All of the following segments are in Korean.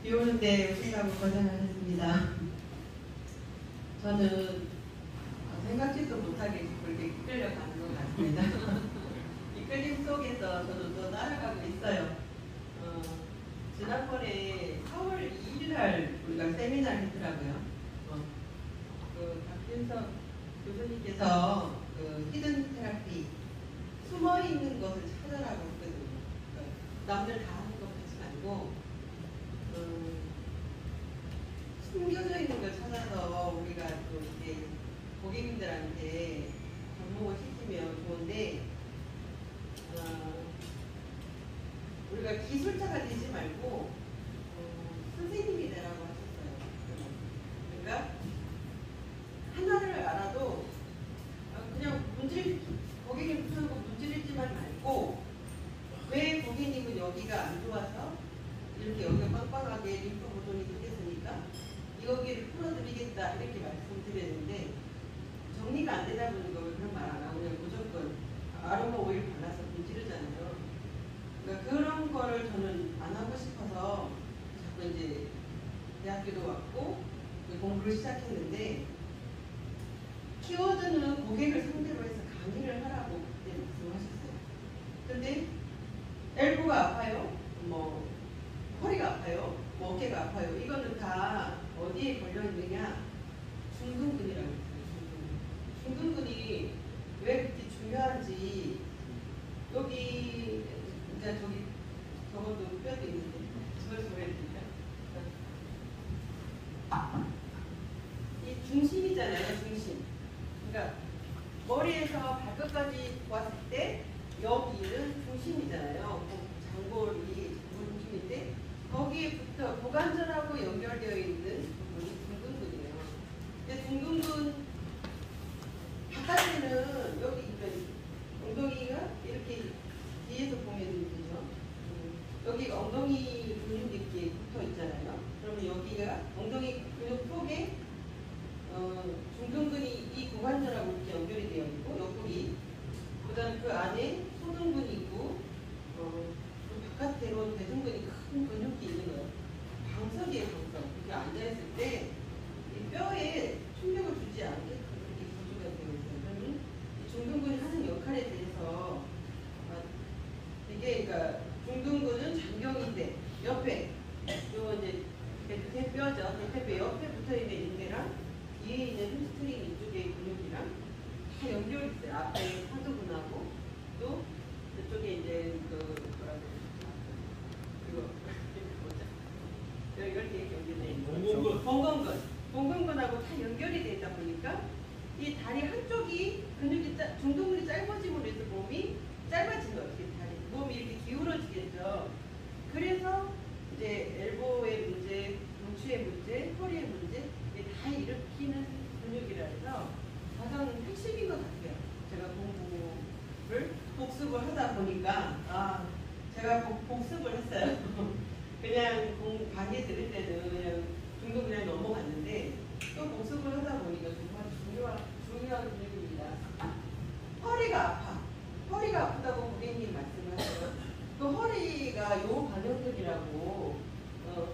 비 오는데 오신다고 고생하셨습니다. 저는 생각지도 못하게 그렇게 이끌려가는 것 같습니다. 이끌림 속에서 저도 또 따라가고 있어요. 지난번에 4월 2일 날 우리가 세미나를 했더라고요. 박준석 교수님께서 히든 테라피, 숨어 있는 것을 찾아라고 했거든요. 남들 다 하는 것 하지 말고 숨겨져 있는 걸 찾아서 우리가 또 이제 고객님들한테 접목을 시키면 좋은데, 우리가 기술자가 되지 말고 선생님이 되라고 하셨어요. 그러니까 하나를 알아도 그냥 고객님 붙여놓고 문지르지만 말고, 왜 고객님은 여기가 안 좋아서 이렇게 여기가 빵빵하게 림프 보존이 생겼으니까 여기를 풀어드리겠다 이렇게 말씀드렸는데, 정리가 안 되다 보니까 그런 말 안 하고 그냥 무조건 아로마 오일 발라서 문지르잖아요. 그러니까 그런 거를 저는 안 하고 싶어서 자꾸 이제 대학교도 왔고 공부를 시작했는데, 키워드는 고객을 상대로 해서 강의를 하라고 그때 말씀하셨어요. 근데 엘보가 아파요? 뭐 허리가 아파요? 뭐 어깨가 아파요? 이거는 다 어디에 걸려있느냐? 중둔근이라고 했어요. 중둔근이 왜 그렇게 중요한지, 여기 이제 저것도 뼈도 있는데 저걸 보여드릴까요? 이 중심이잖아요, 중심. 그러니까 머리에서 발끝까지 보았을 때 여기는 중심이잖아요. 장골이 중심인데 거기에부터 고관절하고 연결되어 있는 부분이 중둔근이에요. 근데 중둔근 바깥에는 여기 엉덩이가 이렇게 뒤에서 보면 되죠. 여기 엉덩이 근육이 이렇게 붙어 있잖아요. 그러면 여기가 엉덩이 근육 속에 중둔근이 이 고관절하고 이렇게 연결이 되어 있고, 옆구리, 그 다음에 그 안에 소둔근이 있고, 그 바깥으로 대둔근이 큰 근육이 있는 거예요. 방석이에요, 방석. 이렇게 앉아있을 때 이 뼈에 충격을 주지 않게끔 그렇게 구조가 되어 있어요. 그러면 이 중둔근이 하는 역할에 대해서 이게, 그러니까 중둔근은 장경인데 옆에 요 이제 대퇴뼈죠. 대퇴뼈 옆에 붙어 있는 인대랑 뒤에 있는 햄스트링 이쪽의 근육이랑 다 연결이 있어요. 앞에 사두근하고 또 이쪽에 이제 뭐라고 이거 뭐죠? 이렇게 연결돼 있는 봉근근하고 다 연결이 되다 보니까 이 다리 한쪽이 근육이 중둔근이 짧아짐으로 해서 몸이 짧아지면 어떻게 몸이 이렇게 기울어지겠죠. 그래서 이제 엘보의 문제, 경추의 문제, 허리의 문제 다 일으키는 근육이라 해서 가장 핵심인 것 같아요. 제가 공부를 복습을 하다 보니까 제가 복습을 했어요. 그냥 강의 들을 때는 그냥 중도 그냥 넘어갔는데, 또 복습을 하다 보니까 정말 중요한 근육입니다. 허리가 아프다고 고객님 말씀하세요. 그 허리가 요 방역근이라고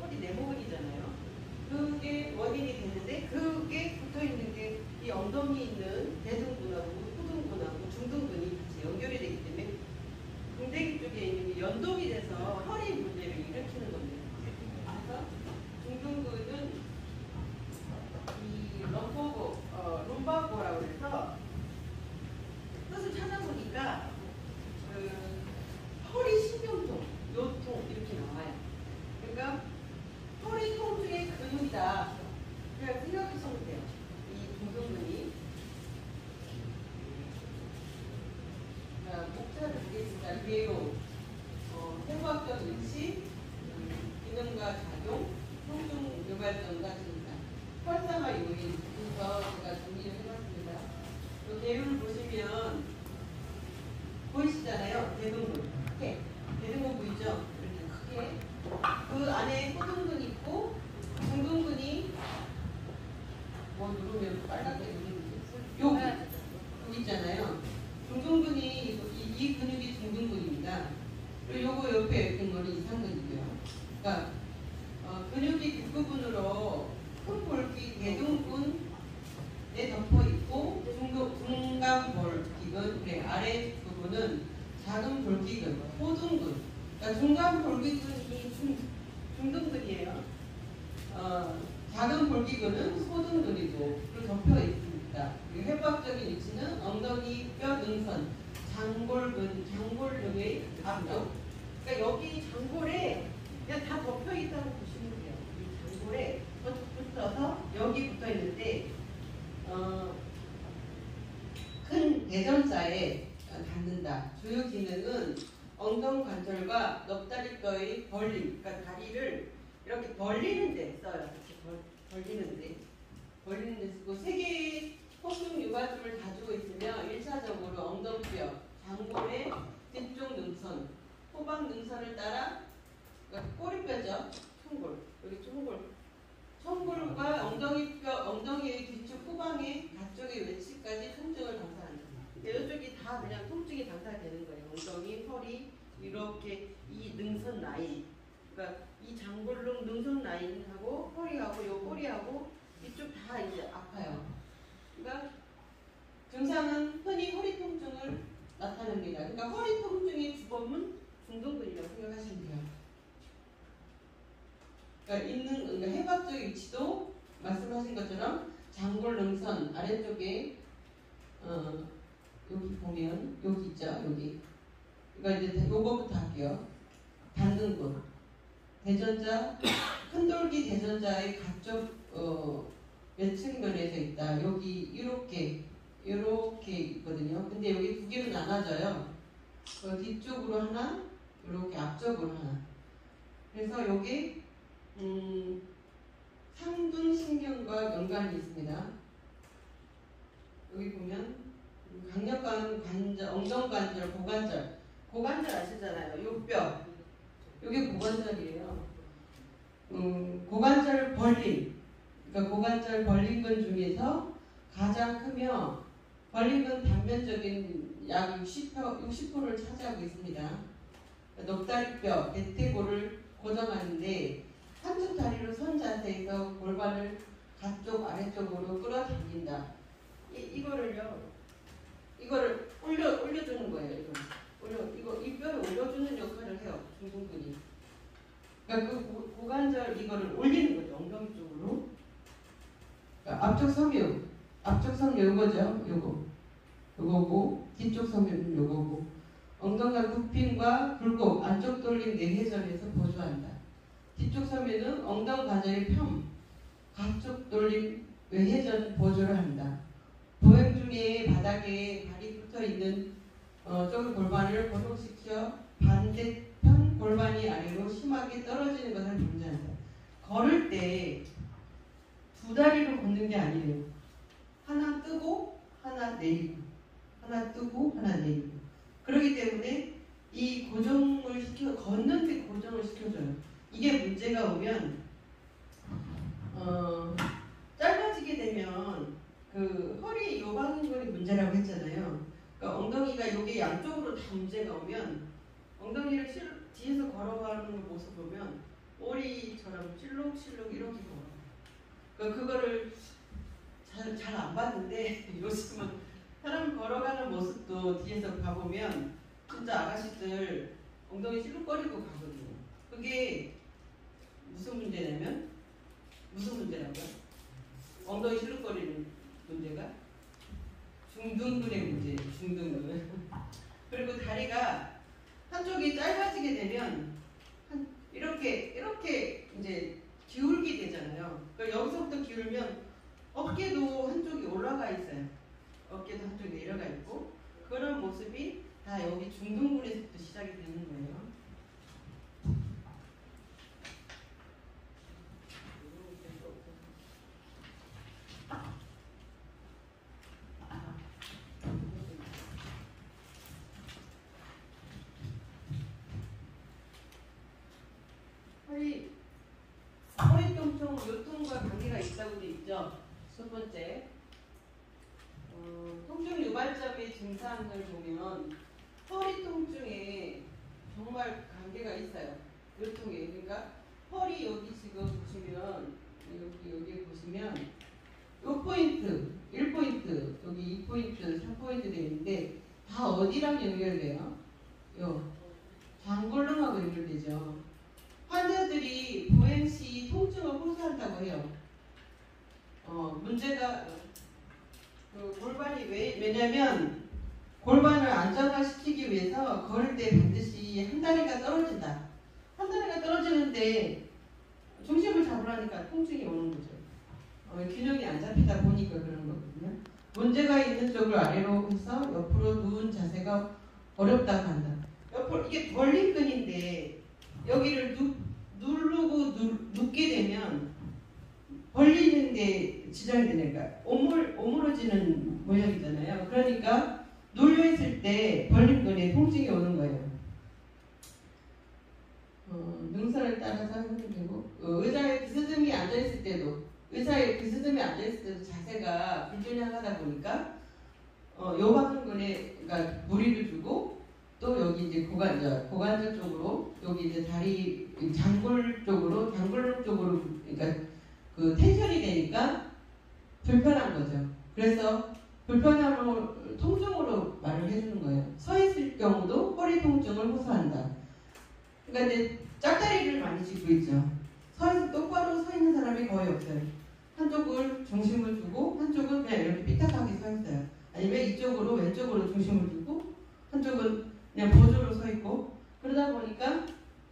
허리 내모근이잖아요. 그게 원인이 되는데, 그게 붙어 있는 게 이 엉덩이 있는 대둔근하고 후둔근하고 중둔근이 같이 연결이 되기 때문에 궁뎅이 쪽에 있는 게 연동이 돼서 허리 문제를 일으키는 겁니다. 그래서 중둔근은 이 lumbago라고 해서 뜻을 찾아보니까 허리 신경통, 요통 이렇게 나와요. 그러니까 허리 통증의 근육이다. 그냥 생각하시면 돼요. 이 중둔근이. 목차를 보겠습니다. 뇌로, 생과학적 위치, 기능과 작용, 통증 유발점과 증상, 활성화 요인 그래서 제가 정리를 해봤습니다. 이 뇌를 보시면 보이시잖아요. 대둔근. 대둔근 보이죠? 이렇게 크게. 그 안에 소둔근 있고, 중둔근이 뭐 누르면 빨갛게 누르는지 여기 있잖아요. 중둔근이 이 근육이 중둔근입니다. 그리고 요거 옆에 있는 거는 이상근이고요. 그러니까 근육이 뒷부분으로 큰 볼기 대둔근에 덮어 있고 중간 볼기근 그래 아래 부분은 작은 볼기근 호둔근. 그러니까 중간 볼기근이 중둔근이에요. 작은 볼기근은 소둔근이고 덮여 있습니다. 해부학적인 위치는 엉덩이 뼈 능선, 장골등의 앞쪽. 그러니까 여기 장골에 그냥 다 덮여 있다고 보시면 돼요. 이 장골에 붙어서 여기 붙어 있는데 큰 대전자에 닿는다. 주요 기능은 엉덩 관절과 넉다리뼈의 벌림, 그러니까 다리를 이렇게 벌리는 데 써요. 이렇게 벌리는 데 쓰고 세 개의 폭중 유관줄을 가지고 있으며 1차적으로 엉덩뼈, 장골의 뒤쪽 능선, 호박 능선을 따라 그러니까 꼬리뼈죠. 총골, 여기 총골과 엉덩이의 뒤쪽 후방의 가쪽의 외치까지 통증을 방사한다. 이쪽이 다 그냥 통증이 방사되는 거예요. 엉덩이, 허리 이렇게 이 능선 라인. 그러니까 이 장골릉 능선 라인하고 허리하고 요 꼬리하고 이쪽 다 이제 아파요. 그러니까 증상은 흔히 허리 통증을 나타냅니다. 그러니까 허리 통증의 주범은 중둔근이라고 생각하시면 돼요. 그러니까 해부학적 위치도 말씀하신 것처럼 장골 능선 아래쪽에 여기 보면 여기 있죠. 여기. 그러니까 이제 요거부터 할게요. 닿는근 대전자 큰돌기 대전자의 가쪽 외측면에서 있다. 여기 이렇게 있거든요. 근데 여기 두 개로 나눠져요. 뒤쪽으로 하나, 이렇게 앞쪽으로 하나. 그래서 여기 상둔신경과 연관이 있습니다. 여기 보면 강력한 관절, 엉덩관절, 고관절 아시잖아요. 요 뼈. 이게 고관절이에요. 고관절 벌림. 그러니까 고관절 벌림근 중에서 가장 크며 벌림근 단면적인 약 60%를 차지하고 있습니다. 넉다리뼈, 대퇴골을 고정하는데 한쪽 다리로 선 자세에서 골반을 가쪽 아래쪽으로 끌어당긴다. 이거를 올려주는 거예요. 이 뼈를 올려주는 역할을 해요. 중둔근이. 그러니까 그 고관절 이거를 올리는 거죠. 엉덩이 쪽으로. 그러니까 앞쪽 섬유 요거죠. 요거고 뒤쪽 섬유는 요거고 엉덩이가 굽힘과 굴곡 안쪽 돌림 내회전에서 보조한다. 뒤쪽 섬유는 엉덩 관절의 펴 가쪽 돌림 외회전 보조를 한다. 보행 중에 바닥에 발이 붙어 있는 쪽 골반을 고정시켜 반대편 골반이 아래로 심하게 떨어지는 것을 방지한다. 걸을 때 두 다리로 걷는 게 아니에요. 하나 뜨고 하나 내리고 하나 뜨고 하나 내리고. 그렇기 때문에 이 고정을 걷는데 고정을 시켜줘요. 이게 문제가 오면 짧아지게 되면 그 허리 요방근이 문제라고 했잖아요. 그러니까 엉덩이가 여기 양쪽으로 다 문제가 오면 엉덩이를 뒤에서 걸어가는 모습 보면 오리처럼 찔록찔록 이렇게 걸어요. 그러니까 그거를 잘 안 봤는데 요즘은 사람 걸어가는 모습도 뒤에서 봐보면 진짜 아가씨들 엉덩이 찔룩거리고 가거든요. 그게 무슨 문제냐면 무슨 문제라고요? 엉덩이 찔룩거리는 문제가 중둔근의 문제예요. 중둔근. 그리고 다리가 한쪽이 짧아지게 되면 이렇게 이제 기울게 되잖아요. 그러니까 여기서부터 기울면 어깨도 한쪽이 올라가 있어요. 어깨도 한쪽이 내려가 있고 그런 모습이 다 여기 중둔근에서부터 시작이 되는 거예요. 허리 통증, 요통과 관계가 있다고 돼 있죠. 첫 번째, 통증 유발점의 증상을 보면 허리 통증에 정말 관계가 있어요. 요통에. 그러니까 펄이 여기 지금 보시면 여기 보시면 요 포인트 1포인트 여기 2포인트 3포인트 되어 있는데 다 어디랑 연결돼요? 요 장골릉하고 연결되죠. 환자들이 보행 시 통증을 호소한다고 해요. 문제가 골반이 왜냐면 골반을 안정화시키기 위해서 걸을 때 반드시 한 다리가 떨어진다. 한 다리가 떨어지는데 중심을 잡으라니까 통증이 오는 거죠. 균형이 안 잡히다 보니까 그런 거거든요. 문제가 있는 쪽을 아래로 해서 옆으로 누운 자세가 어렵다고 한다. 옆으로 이게 벌림근인데 여기를 누르고 눕게 되면 벌리는데 지장이 되니까 오므러지는 모양이잖아요. 그러니까 눌려있을 때 벌림근에 통증이 오는 거예요. 능선을 따라서 하면 되고 의자에 비스듬히 앉아있을 때도 자세가 불균형하다 보니까 요방근에 그러니까 무리를 주고 또 여기 이제 고관절 쪽으로 여기 이제 다리 장골 쪽으로 그러니까 그 텐션이 되니까 불편한 거죠. 그래서 불편함을 통증으로 말을 해주는 거예요. 서 있을 경우도 허리 통증을 호소한다. 그러니까 이제 짝다리를 많이 짚고 있죠. 똑바로 서 있는 사람이 거의 없어요. 한쪽을 중심을 두고 한쪽은 그냥 이렇게 삐딱하게 서 있어요. 아니면 이쪽으로 왼쪽으로 중심을 두고 한쪽은 그냥 보조로 서 있고 그러다 보니까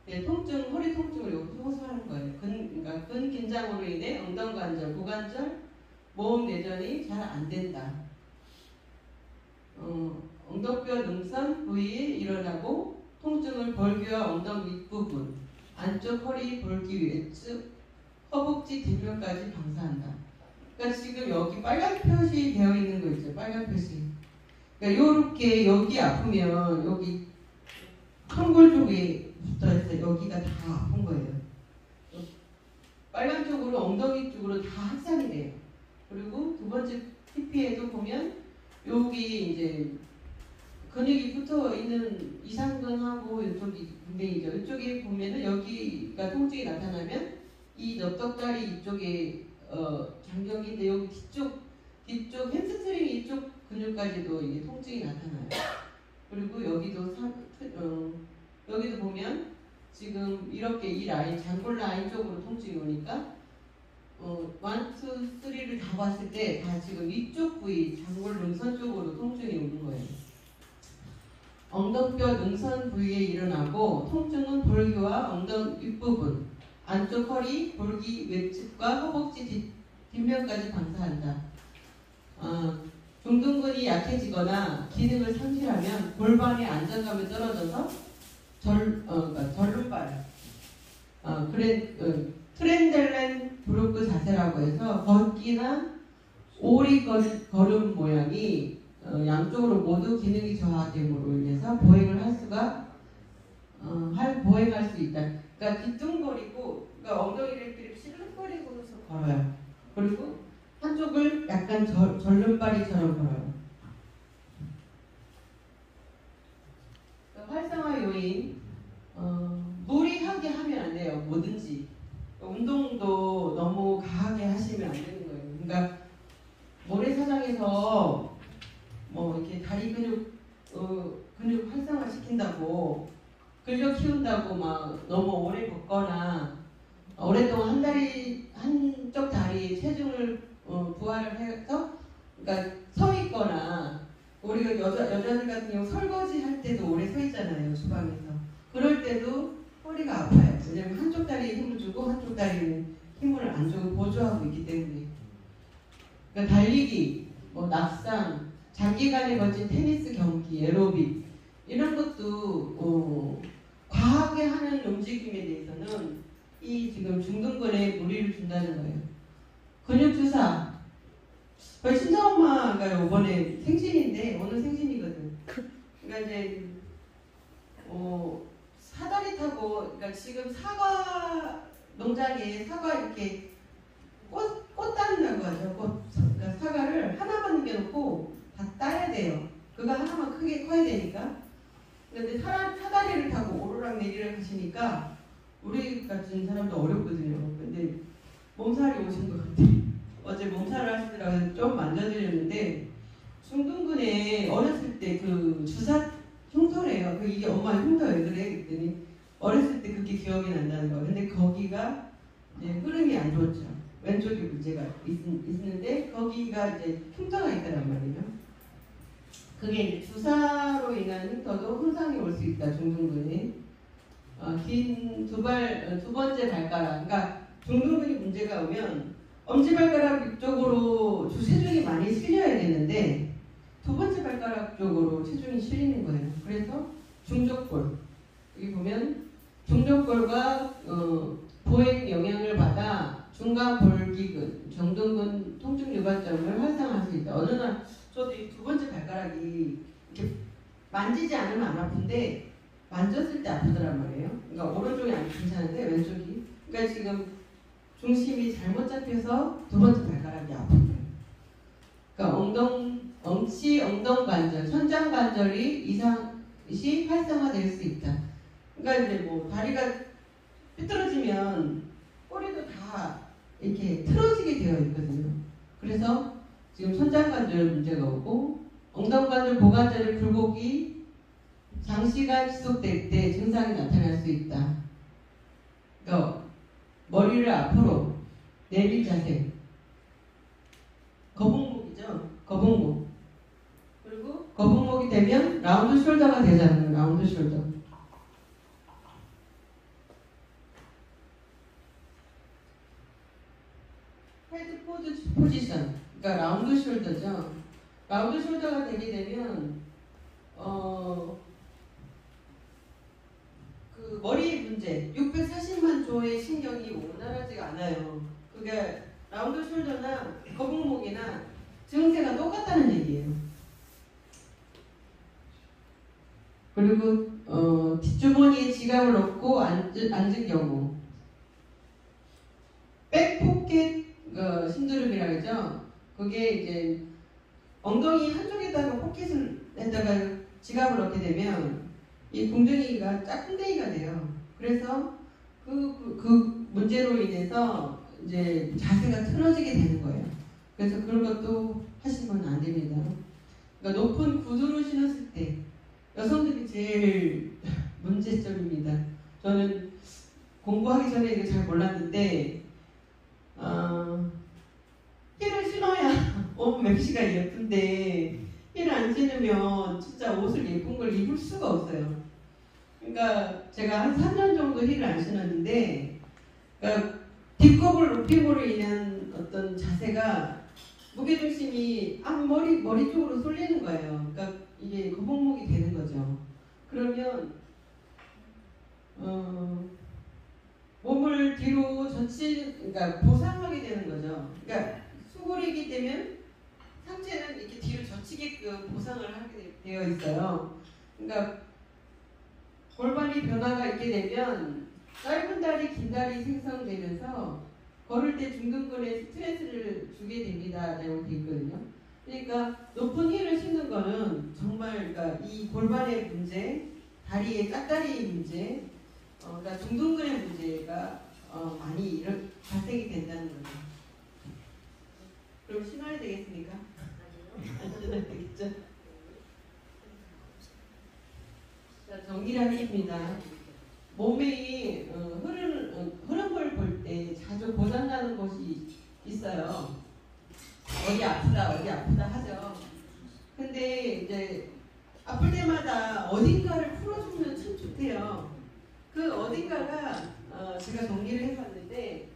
허리 통증을 여기서 호소하는 거예요. 그러니까 근긴장으로 인해 엉덩관절, 고관절, 모음 내전이 잘 안 된다. 엉덩뼈 능선 부위에 일어나고 통증을 벌기와 엉덩 윗부분, 안쪽 허리 벌기 외측, 허벅지 뒷면까지 방사한다. 그러니까 지금 여기 빨간 표시 되어 있는 거 있죠. 빨간 표시. 그러니까 요렇게 여기 아프면 여기 턱골 쪽에 붙어있어 여기가 다 아픈 거예요. 빨간 쪽으로 엉덩이 쪽으로 다 확산이 돼요. 그리고 두 번째 TP에도 보면 여기 이제 근육이 붙어 있는 이상근하고 이쪽이 분명이죠. 이쪽에 보면은 여기가 통증이 나타나면 이 넓적다리 이쪽에 장경인데 여기 뒤쪽 햄스트링 이쪽 근육까지도 이게 통증이 나타나요. 그리고 여기도 여기도 보면 지금 이렇게 이 라인 장골 라인 쪽으로 통증이 오니까 1, 2, 3를 다 봤을 때 다 지금 이쪽 부위 장골 능선 쪽으로 통증이 오는 거예요. 엉덩뼈 능선 부위에 일어나고 통증은 볼기와 엉덩 윗부분, 안쪽 허리, 볼기 외측과 허벅지 뒷면까지 방사한다. 중둔근이 약해지거나 기능을 상실하면 골반의 안정감이 떨어져서 절름발, 트렌델렌 브루크 자세라고 해서 걷기나 오리 걸음 모양이 양쪽으로 모두 기능이 저하됨으로 인해서 보행할 수 있다. 그러니까 뒤뚱거리고, 그러니까 엉덩이를 이렇게 실룩거리고서 걸어요. 그리고 한쪽을 약간 절름발이처럼 걸어요. 그러니까 활성화 요인, 무리하게 하면 안 돼요. 뭐든지. 운동도 너무 강하게 하시면 안 되는 거예요. 그러니까 모래사장에서 뭐 이렇게 다리 근육 활성화 시킨다고 근력 키운다고 막 너무 오래 걷거나 오랫동안 한쪽 다리 체중을 부하를 해서 그러니까 서 있거나 우리가 여자들 같은 경우 설거지 할 때도 오래 서 있잖아요. 주방에서. 그럴 때도 허리가 아파요. 왜냐면 한쪽 다리에 힘을 주고 한쪽 다리는 힘을 안 주고 보조하고 있기 때문에. 그러니까 달리기, 낙상, 장기간에 걸친 테니스 경기, 에로빅 이런 것도 과하게 하는 움직임에 대해서는 이 지금 중둔근에 무리를 준다는 거예요. 근육 주사. 저희 친정엄마가 이번에 생신인데 오늘 생신이거든. 그러니까 이제 사다리 타고 그러니까 지금 사과 농장에 사과 이렇게 꽃 따는다고 하죠. 그러니까 사과를 하나만 남겨놓고 다 따야 돼요. 그거 하나만 크게 커야 되니까. 근데 사다리를 타고 오르락 내리락 하시니까 우리 같은 사람도 어렵거든요. 근데 몸살이 오신 것 같아요. 어제 몸살을 하시더라고요. 좀 만져드렸는데 중둔근에 어렸을 때 그 주사 흉터래요. 이게 엄마 흉터 왜 그래? 그랬더니 어렸을 때 그게 기억이 난다는 거예요. 근데 거기가 이제 흐름이 안 좋죠. 왼쪽에 문제가 있는데 거기가 이제 흉터가 있다란 말이에요. 그게 이제 주사로 인한 흉터도 손상이 올 수 있다. 중둔근에 긴 두 번째 발가락, 그러니까 중둔근이 문제가 오면 엄지발가락 쪽으로 체중이 많이 실려야 되는데 두 번째 발가락 쪽으로 체중이 실리는 거예요. 그래서 중족골, 여기 보면 중족골과 보행 영향을 받아 중간골기근, 정둔근 통증 유발점을 활성화할 수 있다. 어느 날 저도 이 두 번째 발가락이 이렇게 만지지 않으면 안 아픈데 만졌을 때 아프더란 말이에요. 그러니까 오른쪽이 안 괜찮은데 왼쪽이. 그러니까 지금 중심이 잘못 잡혀서 두 번째 발가락이 아픈 거예요. 그러니까 엉치, 엉덩관절, 천장관절이 이상시 활성화될 수 있다. 그러니까 이제 뭐 다리가 삐뚤어지면 꼬리도 다 이렇게 틀어지게 되어 있거든요. 그래서 지금 천장관절 문제가 오고 엉덩관절, 고관절의 굴곡이 장시간 지속될 때 증상이 나타날 수 있다. 그러니까 머리를 앞으로 내릴 자세, 거북목이죠. 거북목. 그리고 거북목이 되면 라운드 숄더가 되잖아요. 라운드 숄더. 헤드 포지션, 그러니까 라운드 숄더죠. 라운드 숄더가 되게 되면 그 머리 문제, 640만 조의 신경이 원활하지가 않아요. 그게 라운드 숄더나 거북목이나 증세가 똑같다는 얘기예요. 그리고 뒷주머니에 지갑을 넣고 앉은 경우, 백포켓 신드롬이라고 하죠. 그게 이제 엉덩이 한쪽에다가 포켓을 했다가 지갑을 넣게 되면 이 궁둥이가 짝꿍댕이가 돼요. 그래서 그 문제로 인해서 이제 자세가 틀어지게 되는 거예요. 그래서 그런 것도 하시면 안 됩니다. 그러니까 높은 구두를 신었을 때 여성들이 제일 문제점입니다. 저는 공부하기 전에 이거 잘 몰랐는데 힐을 신어야 옷 맵시가 예쁜데 힐을 안 신으면 진짜 옷을 예쁜 걸 입을 수가 없어요. 그러니까 제가 한 3년 정도 힐을 안 신었는데 그러니까 뒷굽을 높임으로 인한 어떤 자세가 무게중심이 머리 쪽으로 쏠리는 거예요. 그러니까 이게 거북목이 되는 거죠. 그러면 몸을 뒤로 그러니까 보상하게 되는 거죠. 그러니까 수골이기 때문에 상체는 이렇게 뒤로 젖히게끔 보상을 하게 되어 있어요. 그러니까 골반이 변화가 있게 되면 짧은 다리, 긴 다리 생성되면서 걸을 때 중둔근에 스트레스를 주게 됩니다. 라고 되어 있거든요. 그러니까 높은 힐을 신는 거는 정말 그러니까 이 골반의 문제, 다리의 짝다리 문제, 그러니까 중둔근의 문제가 많이 발생이 된다는 거죠. 그럼 신어야 되겠습니까? 안 신어야 되겠죠? 자, 정리를 하겠습니다. 몸이 흐름을 볼 때 자주 고장나는 곳이 있어요. 어디 아프다 하죠. 근데 이제 아플 때마다 어딘가를 풀어주면 참 좋대요. 그 어딘가가 제가 정리를 해봤는데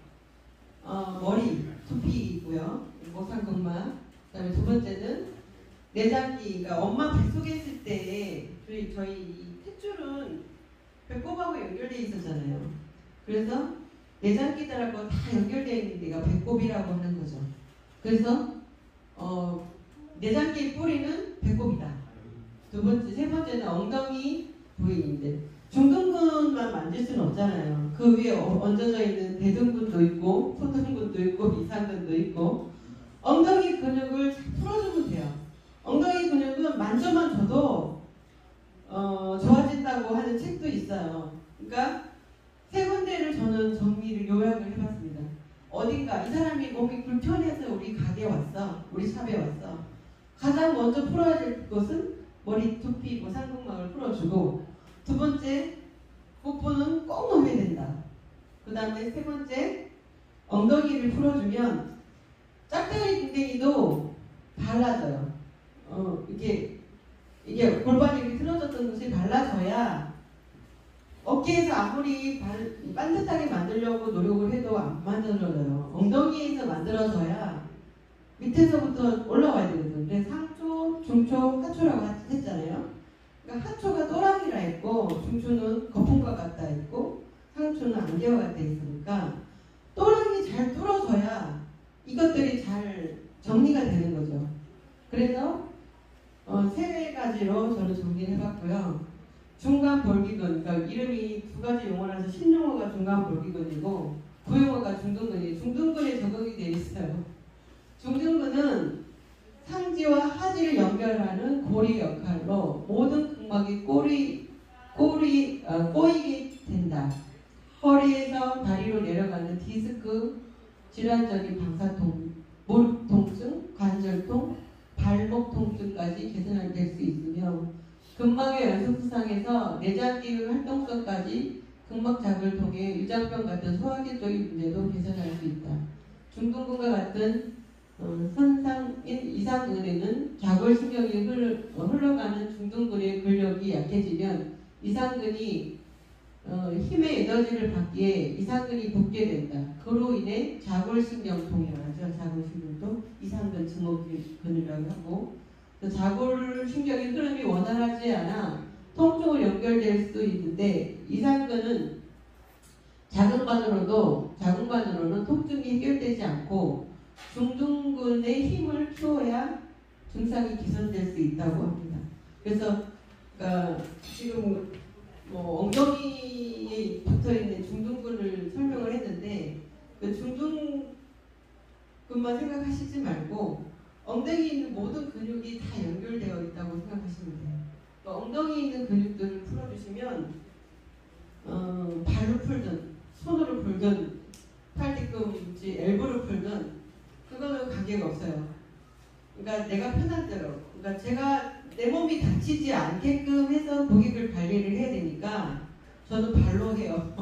머리, 두피이고요. 목상근막. 그다음에 두 번째는 내장기. 그러니까 엄마 뱃속에 있을 때 저희 이 탯줄은 배꼽하고 연결되어 있었잖아요. 그래서 내장기들하고 다 연결되어 있는 데가 배꼽이라고 하는 거죠. 그래서 내장기의 뿌리는 배꼽이다. 세 번째는 엉덩이 부위인데 중둔근만 만질 수는 없잖아요. 그 위에 얹어져 있는 대둔근도 있고 소둔근도 있고 미상근도 있고 엉덩이 근육을 풀어주면 돼요. 엉덩이 근육은 만져만 줘도 좋아진다고 하는 책도 있어요. 그러니까 세 군데 문제를 저는 정리를 요약을 해봤습니다. 어딘가 이 사람이 몸이 불편해서 우리 가게 왔어. 우리 샵에 왔어. 가장 먼저 풀어야 될 것은 머리, 두피, 상극막을 풀어주고, 두 번째, 뽀뽀는 꼭 넣어야 된다. 그 다음에 세 번째, 엉덩이를 풀어주면 짝대가리 궁뎅이도 발라져요. 이게 골반이 이렇게 틀어졌던 곳이 발라져야 어깨에서 아무리 반듯하게 만들려고 노력을 해도 안 만들어져요. 엉덩이에서 만들어져야 밑에서부터 올라와야 되거든요. 근데 상초, 중초, 하초라고 했잖아요. 그러니까 하초가 또랑이라 했고, 중초는 거품과 같다 했고, 상초는 안개와 같다 했으니까 또랑이 잘 뚫어져야 이것들이 잘 정리가 되는 거죠. 그래서 세 가지로 저는 정리를 해봤고요. 중간 볼기근, 그러니까 이름이 두 가지 용어라서 신용어가 중간 볼기근이고 구용어가 중둔근이에요. 중둔근에 적응이 되어 있어요. 중둔근은 상지와 하지를 연결하는 고리 역할로 모든 근막이 꼬이게 된다. 허리에서 다리로 내려가는 디스크, 질환적인 방사통, 무릎 통증, 관절통, 발목 통증까지 개선될 수 있으며 근막의 연속부상에서 내장기의 활동성까지 근막 자극을 통해 유장병 같은 소화기적인 문제도 개선할 수 있다. 중둔근과 같은 선상인 이상근에는 좌골신경이 흘러가는 중둔근의 근력이 약해지면 이상근이 힘의 에너지를 받기에 이상근이 붓게 된다. 그로 인해 좌골신경통이라고 하죠. 좌골신경통, 이상근 증후근이라고 하고, 좌골신경의 흐름이 원활하지 않아 통증으로 연결될 수 있는데 이상근은 자궁반으로는 통증이 해결되지 않고 중둔근의 힘을 키워야 증상이 개선될 수 있다고 합니다. 그래서 지금 엉덩이에 붙어있는 중둔근을 설명을 했는데 그 중둔근만 생각하시지 말고 엉덩이에 있는 모든 근육이 다 연결되어 있다고 생각하시면 돼요. 엉덩이에 있는 근육들을 풀어주시면 발로 풀든 손으로 풀든 팔 뒤꿈치, 엘보를 풀든 그거는 관계가 없어요. 그러니까 내가 편한 대로, 그러니까 제가 내 몸이 다치지 않게끔 해서 고객을 관리를 해야 되니까 저는 발로 해요.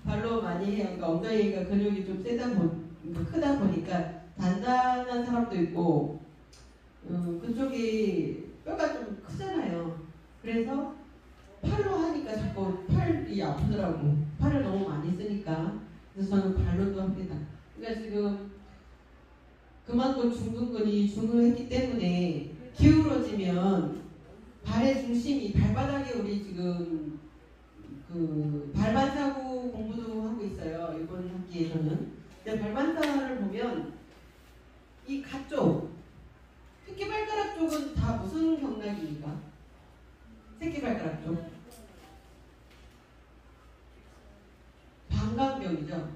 발로 많이 해요. 그러니까 엉덩이가 근육이 좀 크다 보니까 단단한 사람도 있고 그쪽이 뼈가 좀 크잖아요. 그래서 팔로 하니까 자꾸 팔이 아프더라고. 팔을 너무 많이 쓰니까. 그래서 저는 발로도 합니다. 그러니까 지금 그만큼 중둔근이 중후했기 때문에 기울어지면 발의 중심이 발바닥에 우리 지금 발반사구 공부도 하고 있어요. 이번 학기에서는. 근데 발반사를 보면 이 가쪽, 새끼발가락 쪽은 다 무슨 경락입니까? 새끼발가락 쪽. 방광경이죠.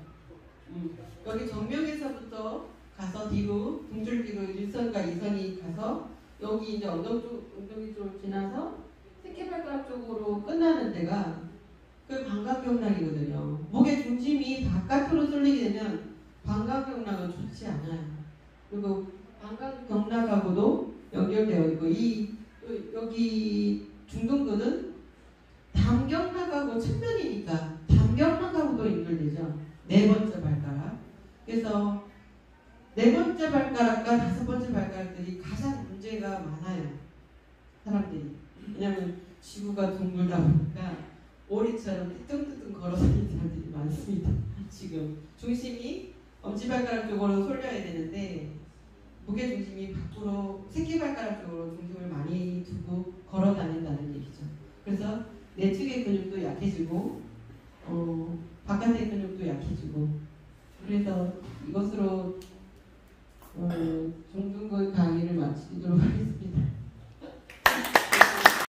여기 정명에서부터 가서 뒤로 등줄기로 1선과 2선이 가서 여기 이제 엉덩이 쪽으로 지나서 새끼발가락 쪽으로 끝나는 데가 그 방광경락이거든요. 목의 중심이 바깥으로 쏠리게 되면 방광경락은 좋지 않아요. 그리고 방광경락하고도 연결되어 있고 여기 중둔근은 담경락하고 측면이니까 담경락하고도 연결되죠. 네 번째 발가락. 그래서 네 번째 발가락과 다섯 번째 발가락들이 가장 문제가 많아요. 사람들이. 왜냐하면 지구가 둥글다 보니까 오리처럼 띠뚱띠뚱 걸어다니는 사람들이 많습니다. 지금 중심이 엄지발가락 쪽으로 쏠려야 되는데 무게중심이 밖으로 새끼발가락 쪽으로 중심을 많이 두고 걸어다닌다는 얘기죠. 그래서 내측의 근육도 약해지고 바깥의 근육도 약해지고 그래서 이것으로 중둔근 강의를 마치도록 하겠습니다.